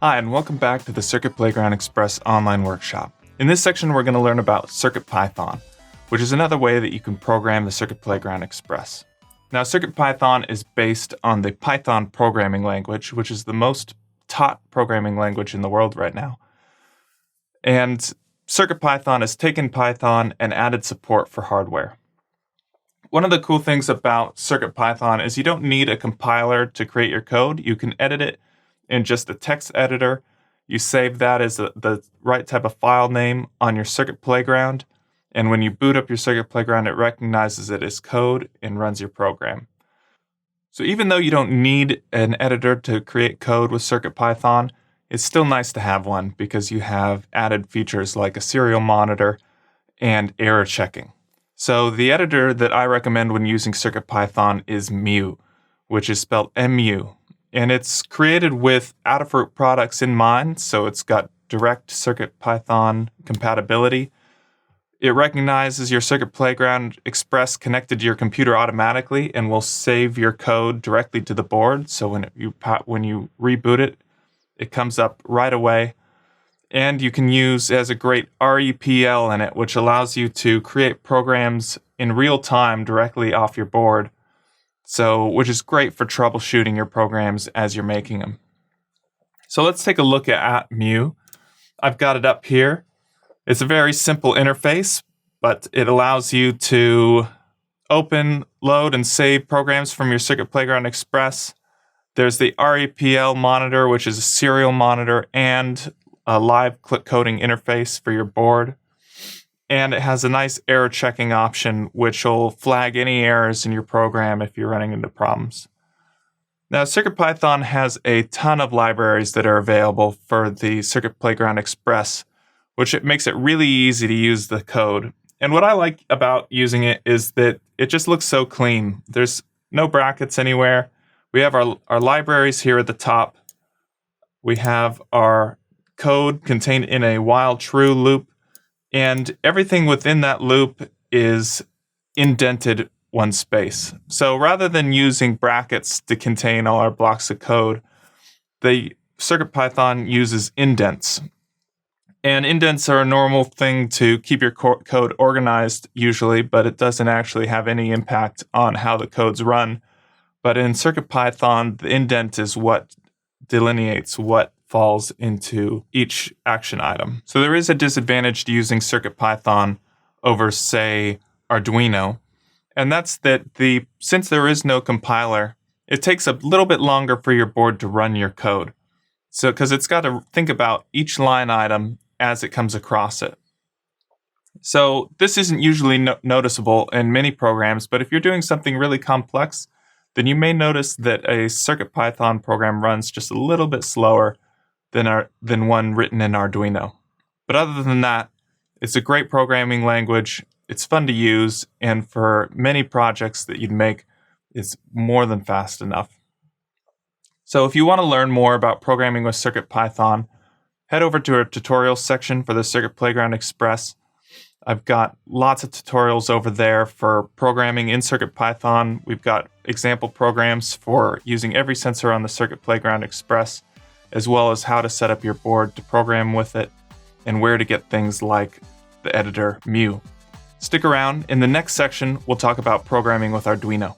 Hi, and welcome back to the Circuit Playground Express online workshop. In this section, we're going to learn about CircuitPython, which is another way that you can program the Circuit Playground Express. Now, CircuitPython is based on the Python programming language, which is the most taught programming language in the world right now. And CircuitPython has taken Python and added support for hardware. One of the cool things about CircuitPython is you don't need a compiler to create your code. You can edit it in just a text editor. You save that as the right type of file name on your Circuit Playground. And when you boot up your Circuit Playground, it recognizes it as code and runs your program. So even though you don't need an editor to create code with CircuitPython, it's still nice to have one because you have added features like a serial monitor and error checking. So the editor that I recommend when using CircuitPython is Mu, which is spelled MU. And it's created with Adafruit products in mind, so it's got direct CircuitPython compatibility. It recognizes your Circuit Playground Express connected to your computer automatically and will save your code directly to the board. So when you reboot it, it comes up right away. And you can use it has a great REPL in it, which allows you to create programs in real time directly off your board. Which is great for troubleshooting your programs as you're making them. So let's take a look at Mu. I've got it up here. It's a very simple interface, but it allows you to open, load, and save programs from your Circuit Playground Express. There's the Repl Monitor, which is a serial monitor and a live click coding interface for your board. And it has a nice error checking option, which will flag any errors in your program if you're running into problems. Now, CircuitPython has a ton of libraries that are available for the Circuit Playground Express, which it makes it really easy to use the code. And what I like about using it is that it just looks so clean. There's no brackets anywhere. We have our libraries here at the top. We have our code contained in a while true loop. And everything within that loop is indented one space. So rather than using brackets to contain all our blocks of code, the CircuitPython uses indents. And indents are a normal thing to keep your code organized usually, but it doesn't actually have any impact on how the codes run. But in CircuitPython, the indent is what delineates what falls into each action item. So there is a disadvantage to using CircuitPython over, say, Arduino. And that's that since there is no compiler, it takes a little bit longer for your board to run your code. So because it's got to think about each line item as it comes across it. So this isn't usually noticeable in many programs, but if you're doing something really complex, then you may notice that a CircuitPython program runs just a little bit slower than one written in Arduino. But other than that, it's a great programming language, it's fun to use, and for many projects that you'd make, it's more than fast enough. So if you want to learn more about programming with CircuitPython, head over to our tutorials section for the Circuit Playground Express. I've got lots of tutorials over there for programming in CircuitPython. We've got example programs for using every sensor on the Circuit Playground Express, as well as how to set up your board to program with it, and where to get things like the editor Mu. Stick around. In the next section, we'll talk about programming with Arduino.